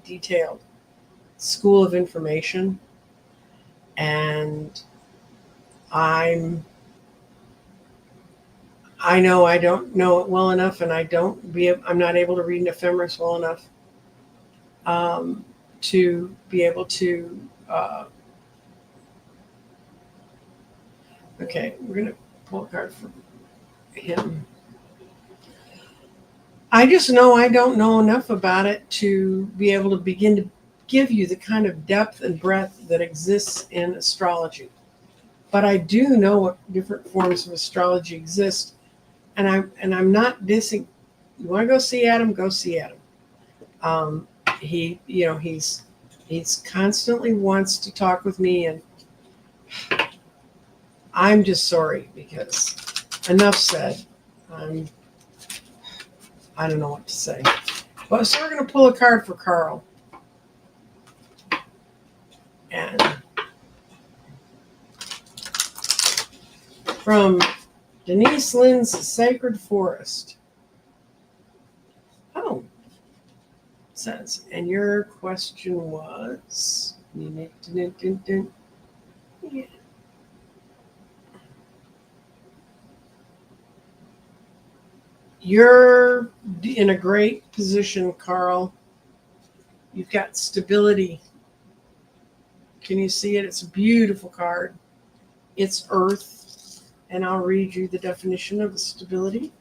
detailed school of information. And I know I don't know it well enough, and I'm not able to read an ephemeris well enough to be able to. Okay, we're going to pull a card from him. I just know I don't know enough about it to be able to begin to give you the kind of depth and breadth that exists in astrology. But I do know what different forms of astrology exist, and I'm not dissing. You want to go see Adam? Go see Adam. He's constantly wants to talk with me, and I'm just sorry because enough said. I don't know what to say. But so we're going to pull a card for Carl. And from Denise Lynn's Sacred Forest. Oh, it says, and your question was, yeah. You're in a great position, Carl. You've got stability Can you see it? It's a beautiful card. It's Earth. And I'll read you the definition of the stability.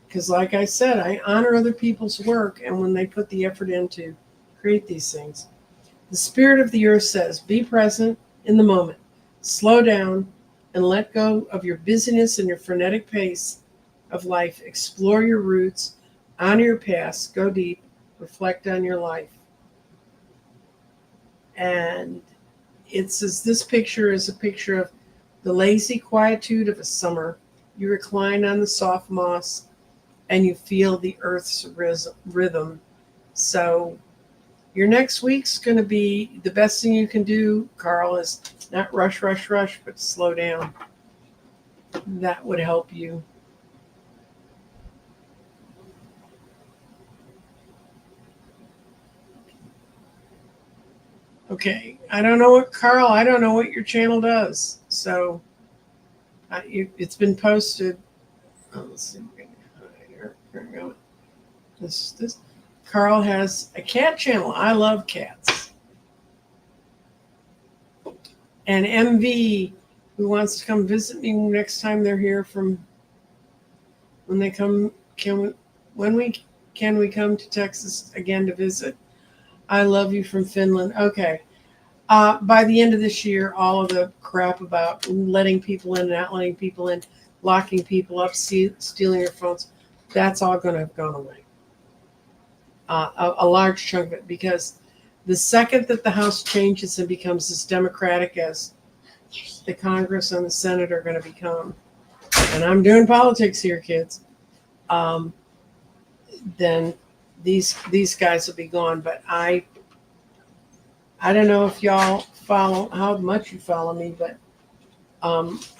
Because like I said, I honor other people's work and when they put the effort in to create these things. The spirit of the earth says, be present in the moment. Slow down and let go of your busyness and your frenetic pace of life. Explore your roots, honor your past, go deep, reflect on your life. And it says this picture is a picture of the lazy quietude of a summer. You recline on the soft moss and you feel the earth's rhythm. So your next week's going to be the best thing you can do, Carl, is not rush, but slow down. That would help you. Okay, I don't know what, Carl, I don't know what your channel does. So it's been posted. Oh, let's see. Here we go. This Carl has a cat channel. I love cats. And MV, who wants to come visit me next time they're here from when they come, can we come to Texas again to visit? I love you from Finland. Okay. By the end of this year, all of the crap about letting people in, not letting people in, locking people up, stealing your phones, that's all going to have gone away. A large chunk of it, because the second that the House changes and becomes as democratic as the Congress and the Senate are going to become, and I'm doing politics here, kids, then these guys will be gone. But I don't know if y'all follow, how much you follow me, but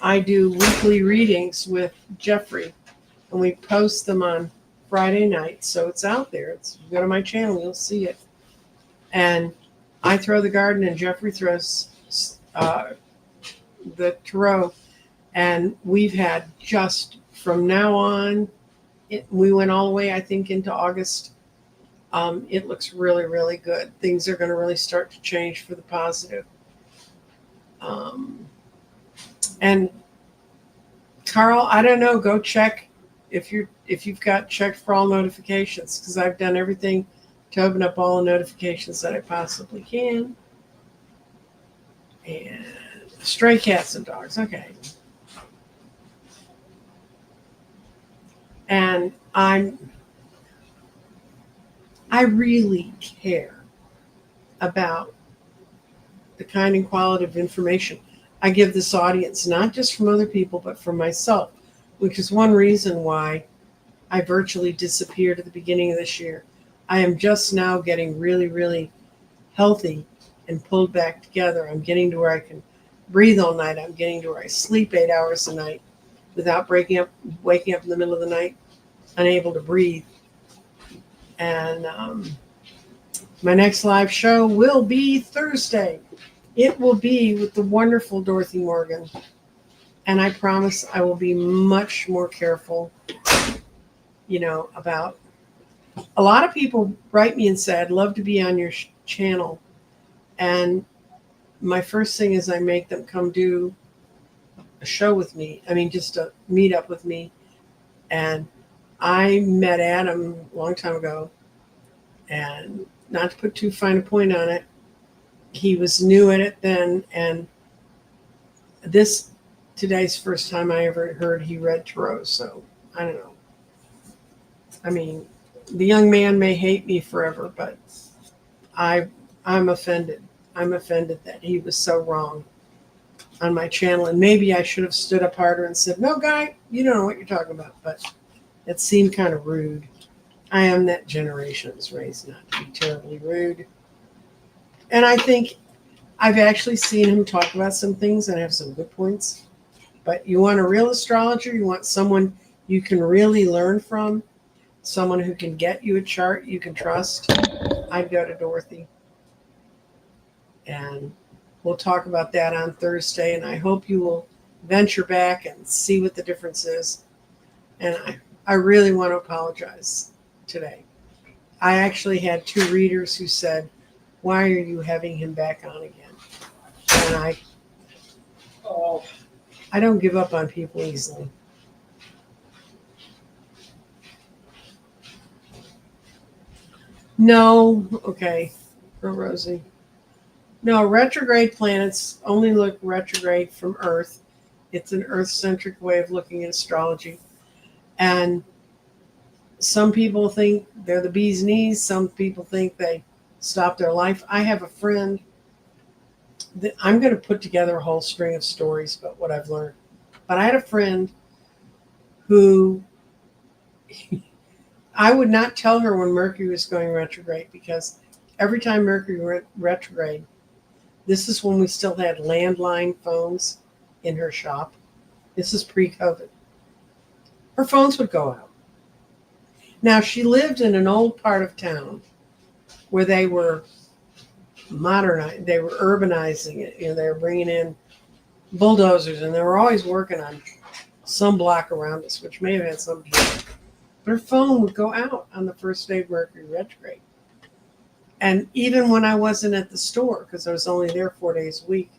I do weekly readings with Jeffrey, and we post them on Friday night, so it's out there. If you go to my channel, you'll see it. And I throw the garden, and Jeffrey throws the tarot. And we've had, just from now on, we went all the way, I think, into August. It looks really, really good. Things are going to really start to change for the positive. And Carl, I don't know, go check if you've got checked for all notifications, because I've done everything to open up all the notifications that I possibly can. And stray cats and dogs, okay. And I really care about the kind and quality of information I give this audience, not just from other people, but from myself, which is one reason why I virtually disappeared at the beginning of this year. I am just now getting really, really healthy and pulled back together. I'm getting to where I can breathe all night. I'm getting to where I sleep 8 hours a night without waking up in the middle of the night, unable to breathe. And my next live show will be Thursday. It will be with the wonderful Dorothy Morgan. And I promise I will be much more careful, about. A lot of people write me and say, I'd love to be on your channel. And my first thing is I make them come do a show with me. I mean, just a meet up with me. And I met Adam a long time ago. And not to put too fine a point on it, he was new at it then. And today's first time I ever heard he read tarot. So I don't know. I mean, the young man may hate me forever, but I'm offended. I'm offended that he was so wrong on my channel. And maybe I should have stood up harder and said, no, guy, you don't know what you're talking about. But it seemed kind of rude. I am that generation that was raised not to be terribly rude. And I think I've actually seen him talk about some things and have some good points. But you want a real astrologer, you want someone you can really learn from, someone who can get you a chart you can trust, I'd go to Dorothy. And we'll talk about that on Thursday. And I hope you will venture back and see what the difference is. And I really want to apologize today. I actually had 2 readers who said, why are you having him back on again? and I don't give up on people easily. No, okay, for Rosie. No, retrograde planets only look retrograde from Earth. It's an Earth-centric way of looking at astrology. And some people think they're the bee's knees. Some people think they stop their life. I have a friend that I'm going to put together a whole string of stories about what I've learned. But I had a friend who I would not tell her when Mercury was going retrograde, because every time Mercury went retrograde, this is when we still had landline phones in her shop. This is pre-COVID. Her phones would go out. Now, she lived in an old part of town where they were modernizing, they were urbanizing it. You know, they were bringing in bulldozers, and they were always working on some block around us, which may have had something to do with it. But her phone would go out on the first day of Mercury retrograde. And even when I wasn't at the store, because I was only there 4 days a week,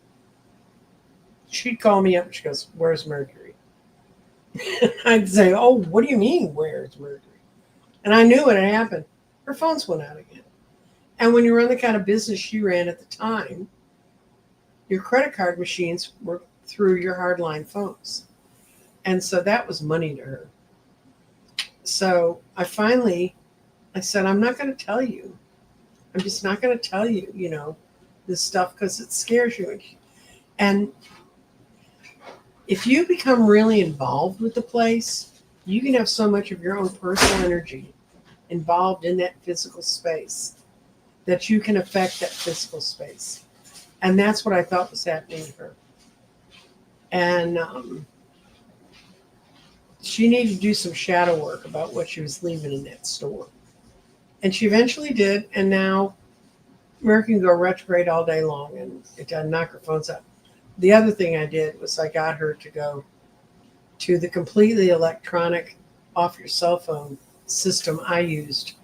she'd call me up and she goes, "Where's Mercury?" I'd say, "Oh, what do you mean, where's Mercury?" And I knew it had happened. Her phones went out again. And when you run the kind of business she ran at the time, your credit card machines were through your hardline phones. And so that was money to her. So I said, "I'm not going to tell you. I'm just not going to tell you, this stuff, because it scares you." And if you become really involved with the place, you can have so much of your own personal energy involved in that physical space that you can affect that physical space. And that's what I thought was happening to her. And she needed to do some shadow work about what she was leaving in that store. And she eventually did. And now Mercury can go retrograde all day long, and it doesn't knock her phones out. The other thing I did was I got her to go to the completely electronic, off your cell phone system I used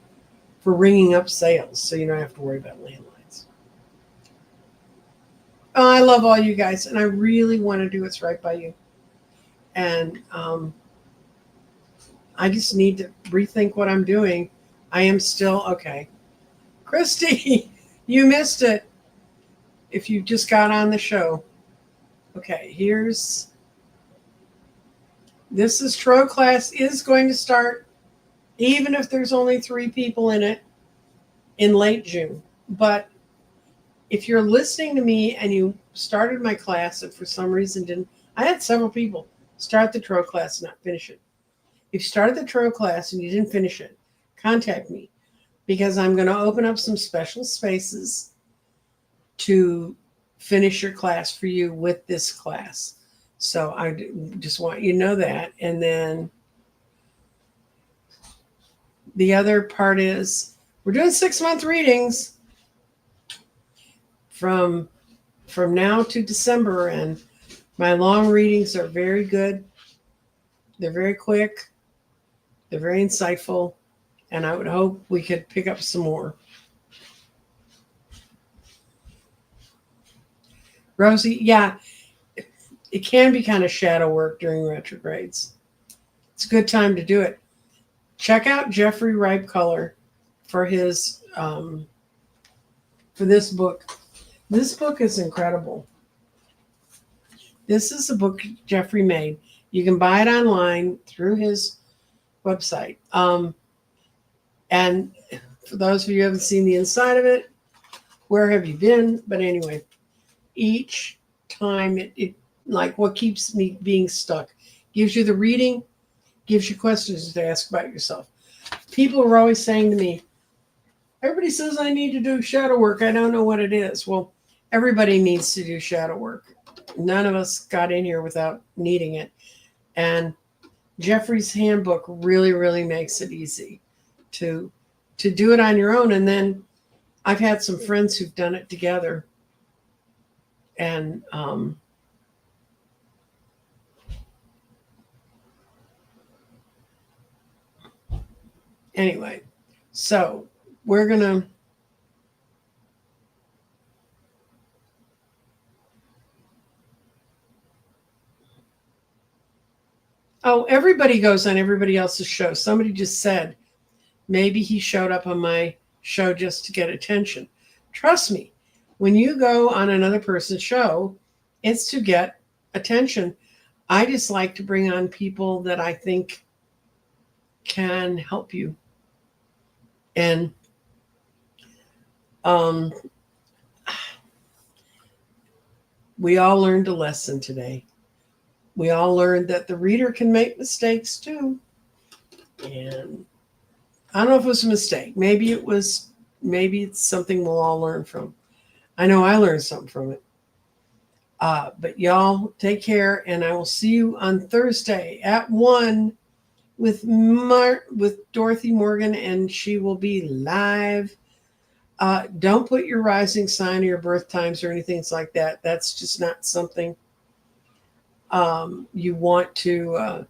for ringing up sales, so you don't have to worry about landlines. Oh, I love all you guys, and I really want to do what's right by you. And I just need to rethink what I'm doing. I am still okay. Christy, you missed it if you just got on the show. Okay, this is Tarot class is going to start, even if there's only 3 people in it, in late June. But if you're listening to me and you started my class and for some reason didn't, I had several people start the Tarot class and not finish it. If you started the Tarot class and you didn't finish it, contact me, because I'm going to open up some special spaces to finish your class for you with this class. So I just want you to know that. And then the other part is we're doing 6-month readings from now to December. And my long readings are very good. They're very quick. They're very insightful. And I would hope we could pick up some more. Rosie, yeah, it can be kind of shadow work during retrogrades. It's a good time to do it. Check out Jeffrey Ripe Color for his for this book. This book is incredible. This is a book Jeffrey made. You can buy it online through his website. And for those of you who haven't seen the inside of it, where have you been? But anyway, each time it like what keeps me being stuck, gives you the reading, gives you questions to ask about yourself. People are always saying to me, "Everybody says I need to do shadow work. I don't know what it is." Well, everybody needs to do shadow work. None of us got in here without needing it. And Jeffrey's handbook really, really makes it easy to do it on your own. And then I've had some friends who've done it together. And anyway, so we're going to Oh, everybody goes on everybody else's show. Somebody just said, maybe he showed up on my show just to get attention. Trust me, when you go on another person's show, it's to get attention. I just like to bring on people that I think can help you. And we all learned a lesson today. We all learned that the reader can make mistakes too. And I don't know if it was a mistake. Maybe it's something we'll all learn from. I know I learned something from it. But y'all take care, and I will see you on Thursday at 1 with Dorothy Morgan, and she will be live. Don't put your rising sign or your birth times or anything like that. That's just not something you want to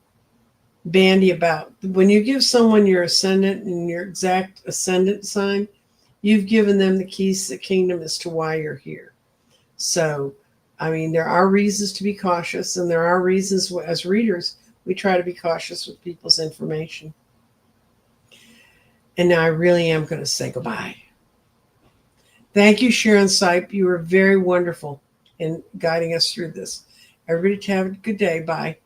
bandy about. When you give someone your ascendant and your exact ascendant sign, you've given them the keys to the kingdom as to why you're here. So, I mean, there are reasons to be cautious, and there are reasons as readers, we try to be cautious with people's information. And now I really am going to say goodbye. Thank you, Sharon Sipe. You were very wonderful in guiding us through this. Everybody have a good day. Bye.